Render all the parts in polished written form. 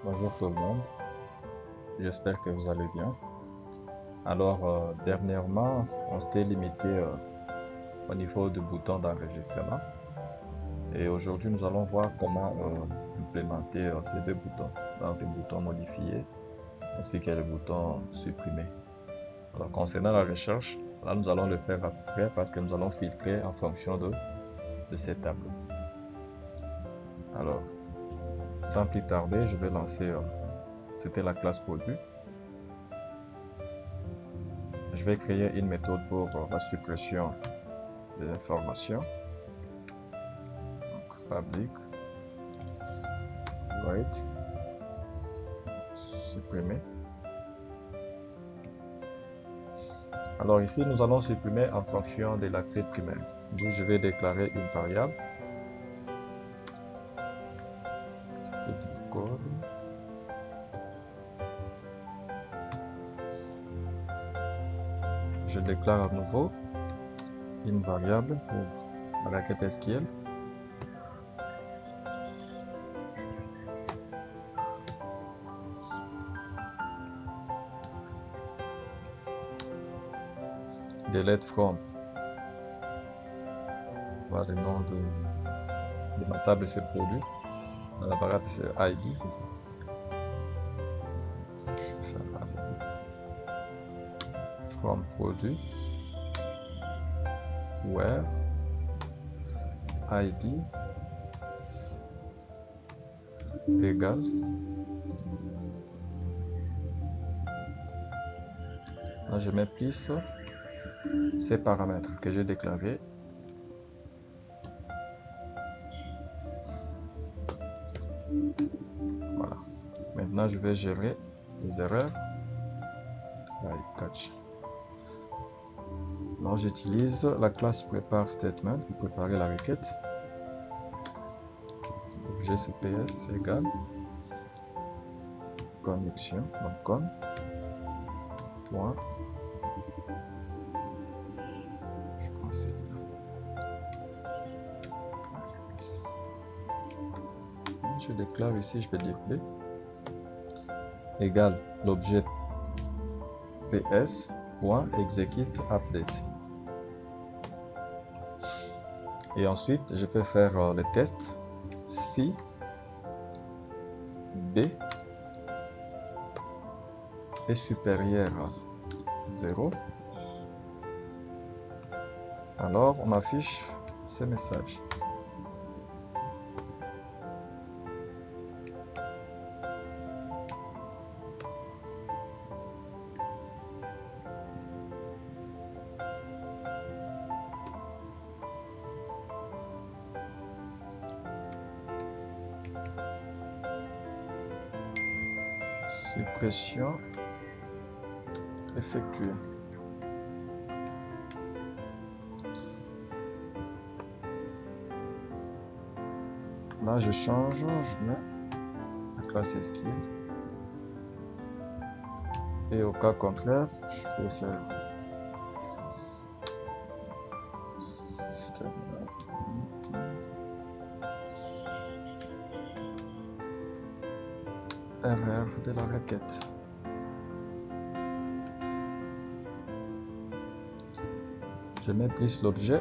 Bonjour tout le monde, j'espère que vous allez bien. Alors, dernièrement, on s'était limité au niveau du bouton d'enregistrement et aujourd'hui, nous allons voir comment implémenter ces deux boutons, donc le bouton modifier ainsi que le bouton supprimer. Alors, concernant la recherche, là, nous allons le faire après parce que nous allons filtrer en fonction de ces tableaux. Alors, sans plus tarder, je vais lancer, c'était la classe produit. Je vais créer une méthode pour la suppression des informations. Donc, public void supprimer. Alors ici, nous allons supprimer en fonction de la clé primaire. Donc, je vais déclarer une variable. Petit code. Je déclare à nouveau une variable pour la requête SQL. Delete from. Voilà le nom de ma table c'est produit. La variable c'est ID. Je vais faire ID. From produit. Where ID égale. Là, je mets plus ces paramètres que j'ai déclarés. Voilà. Maintenant, je vais gérer les erreurs. Catch. Alors, j'utilise la classe prepare statement pour préparer la requête. Objet CPS égale connexion. Donc, con. Point. Je déclare ici, je vais dire P égale l'objet ps.execute update. Et ensuite, je peux faire le test si B est supérieur à 0. Alors, on affiche ce message. Suppression effectuée. Là, je change, je mets la classe SQL. Et au cas contraire, je peux faire système erreur de la requête. Je mets plus l'objet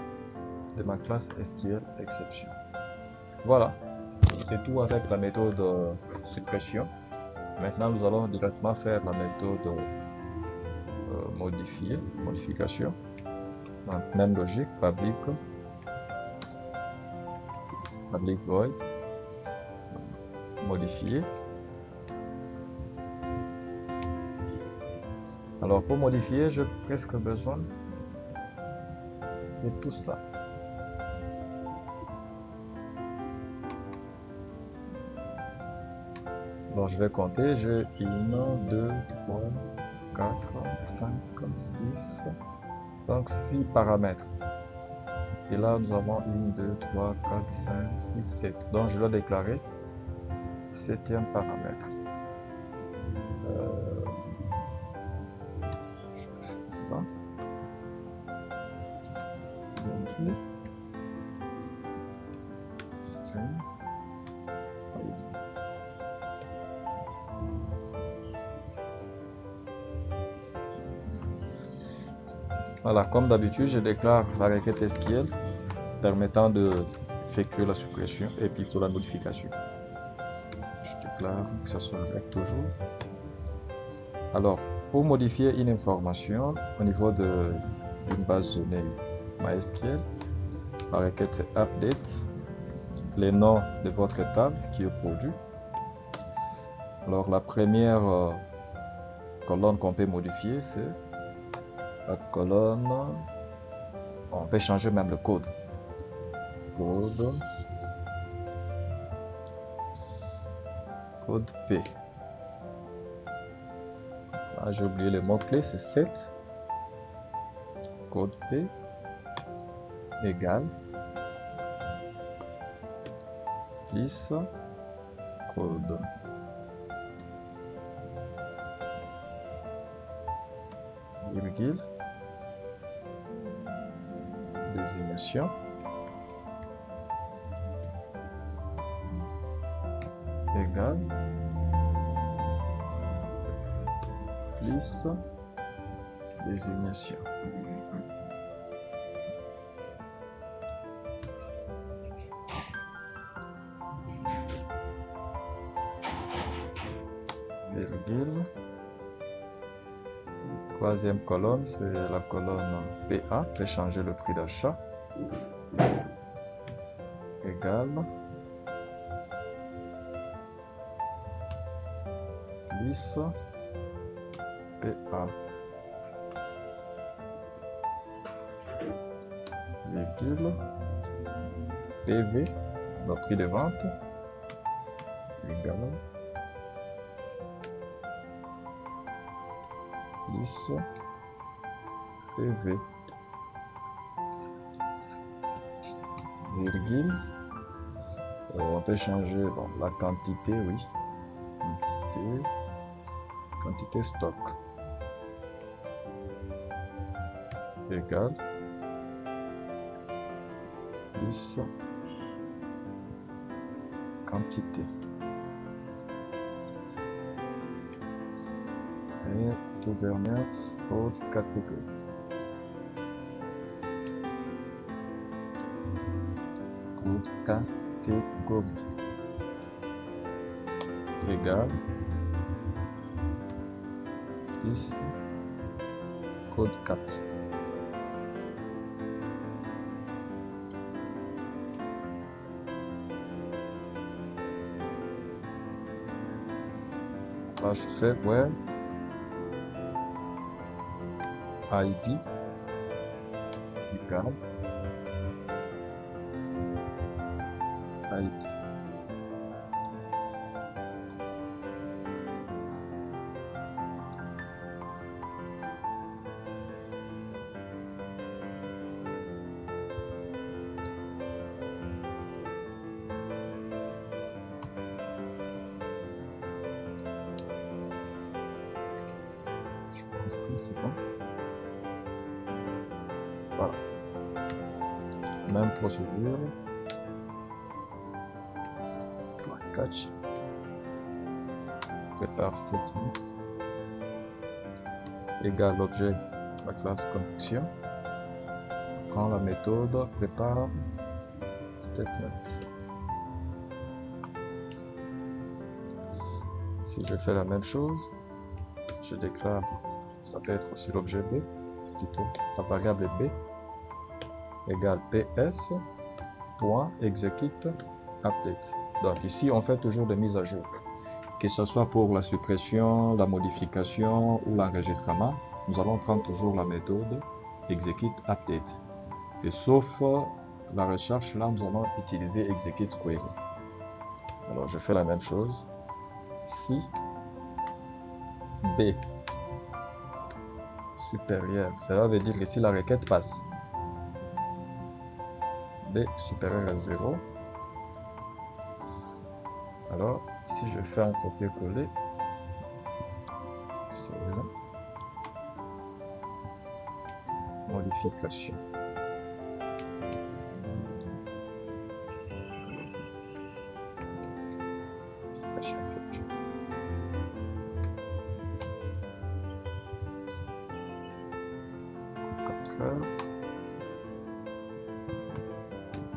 de ma classe SQL exception. Voilà, c'est tout avec la méthode suppression. Maintenant, nous allons directement faire la méthode modification. Donc, même logique, public void, modifier. Alors, pour modifier, j'ai presque besoin de tout ça. Alors, je vais compter. J'ai 1, 2, 3, 4, 5, 6. Donc, 6 paramètres. Et là, nous avons 1, 2, 3, 4, 5, 6, 7. Donc, je dois déclarer 7e paramètre. Je vais faire ça. Donc, string. Voilà, comme d'habitude, je déclare la requête SQL permettant de effectuer la suppression et plutôt la modification. Je déclare que ça soit grec toujours. Alors, pour modifier une information au niveau d'une base de données MySQL, la requête c'est update, les noms de votre table qui est produit. Alors, la première colonne qu'on peut modifier, c'est la colonne. On peut changer même le code. Code P. Là, j'ai oublié le mot-clé, c'est 7. Code P égale plus code. Virgule. Désignation. Égale plus désignation. Virgule. Troisième colonne, c'est la colonne PA, peut changer le prix d'achat. Égale plus PA. Virgule. PV, le prix de vente. Égale plus PV. Virgule. On peut changer la quantité, oui. Quantité stock. Égale plus quantité. Et tout dernier, code catégorie. Code catégorie. Égale plus code 4. Là, je fais where ID égale ID. Je pense que c'est bon. Voilà. Même procédure. Catch. Prépare statement. Égale l'objet, la classe connexion. Prends la méthode prépare statement. Si je fais la même chose, je déclare, ça peut être aussi l'objet B, plutôt la variable B égale ps.execute update. Donc ici, on fait toujours des mises à jour, que ce soit pour la suppression, la modification ou l'enregistrement. Nous allons prendre toujours la méthode execute update. Et sauf la recherche, là, nous allons utiliser execute query. Alors, je fais la même chose. Si B supérieur, ça veut dire que si la requête passe, B supérieur à 0, alors si je fais un copier-coller, celui-là, modification. Modification effectuée. frère,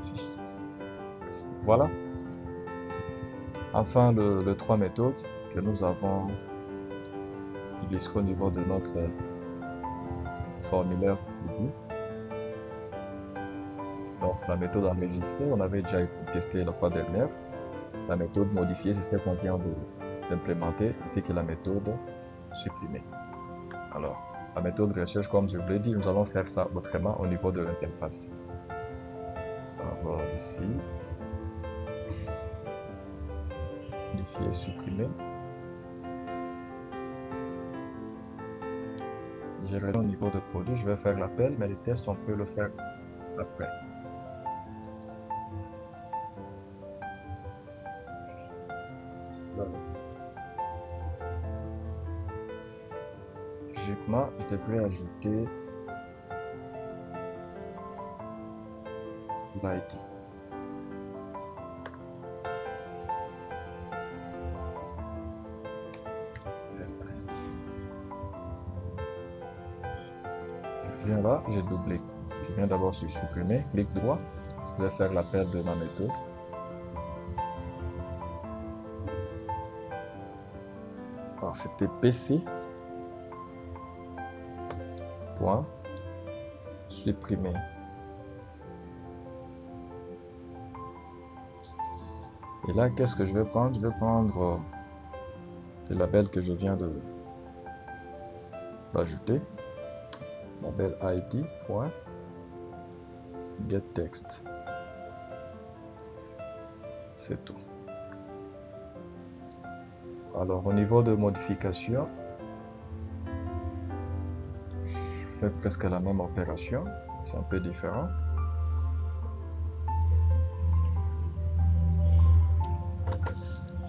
fils. Voilà. Enfin, les trois méthodes que nous avons illustrées au niveau de notre formulaire ID. Donc, la méthode enregistrée, on avait déjà testé la fois dernière. La méthode modifiée, c'est celle qu'on vient d'implémenter, ainsi que la méthode supprimée. Alors, la méthode recherche, comme je vous l'ai dit, nous allons faire ça autrement au niveau de l'interface. On va voir ici. Modifier, supprimer. Gérer au niveau de produit, je vais faire l'appel, mais les tests, on peut le faire après. Logiquement, je devrais ajouter l'ID. Je viens là, j'ai doublé. Je viens d'abord sur supprimer, clic droit. Je vais faire l'appel de ma méthode. Alors c'était PC. Point. Supprimer. Et là, qu'est-ce que je vais prendre? Je vais prendre le label que je viens d'ajouter. Label ID. Point. Get text. C'est tout. Alors, au niveau de modification, je fais presque la même opération. C'est un peu différent.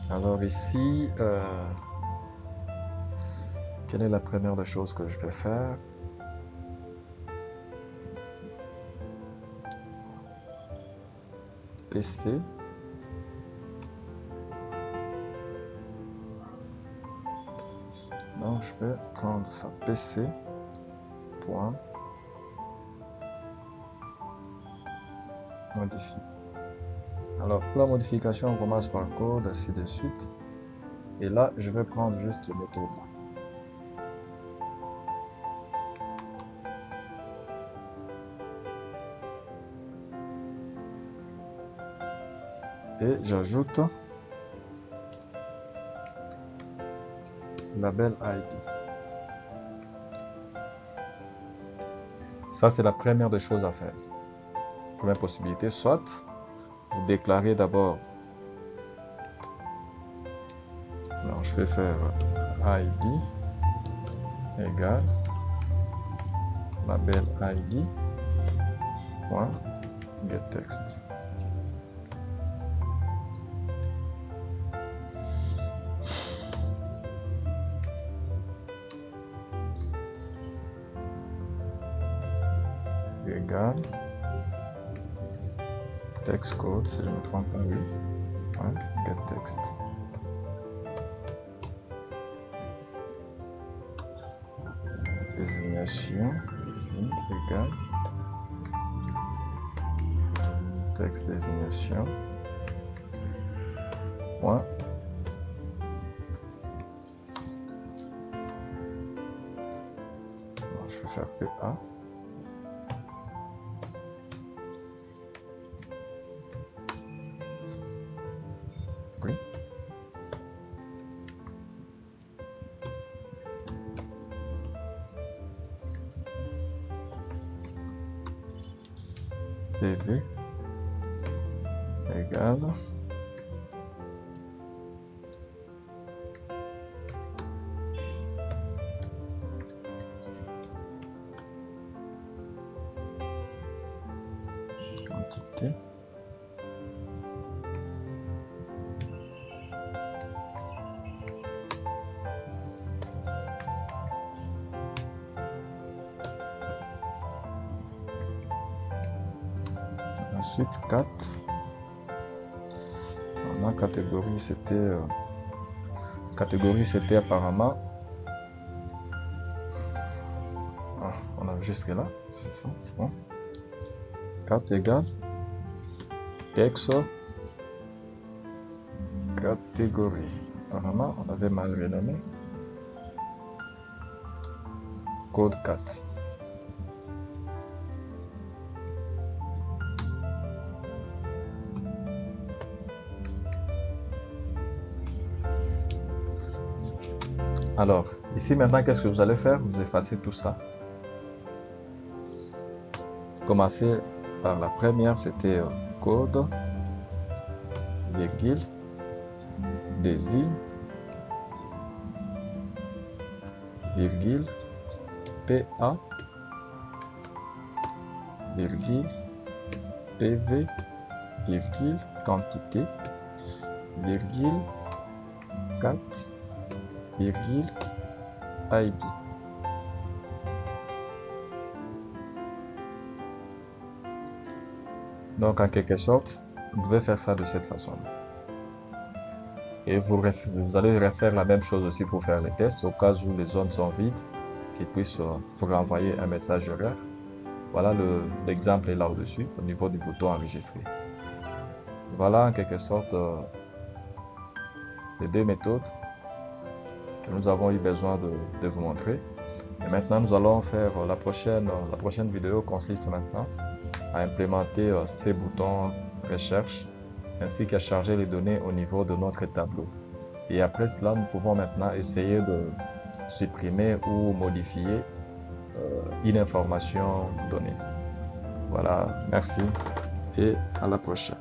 Alors ici, quelle est la première des choses que je vais faire? PC. Donc je vais prendre ça, PC. Point. Modifier. Alors pour la modification, on commence par code, ainsi de suite. Et là, je vais prendre juste le méthode là. Et j'ajoute label ID. Ça, c'est la première des choses à faire. Première possibilité, soit vous déclarez d'abord. Alors, je vais faire ID égale label ID point get text. Égale text code, si je ne me trompe pas, oui. Get text. Désignation ici égale texte désignation point bon, je vais faire PA. Oui. PV égale quantité ensuite 4. La catégorie c'était apparemment jusque là, c'est ça, c'est bon. 4 égale texte catégorie. Apparemment, on avait mal renommé. Code 4. Alors, ici maintenant, qu'est-ce que vous allez faire? Vous effacez tout ça. Commencez par la première, c'était code, virgule, désigne, virgule, PA, virgule, PV, virgule, quantité, virgule, 4, virgule, ID. Donc, en quelque sorte, vous pouvez faire ça de cette façon-là. Et vous allez refaire la même chose aussi pour faire les tests, au cas où les zones sont vides, qu'ils puissent vous renvoyer un message erreur. Voilà, l'exemple est là au-dessus, au niveau du bouton enregistrer. Voilà en quelque sorte les deux méthodes que nous avons eu besoin de vous montrer. Et maintenant, nous allons faire la prochaine vidéo consiste maintenant à implémenter ces boutons recherche ainsi qu'à charger les données au niveau de notre tableau. Et après cela, nous pouvons maintenant essayer de supprimer ou modifier une information donnée. Voilà, merci et à la prochaine.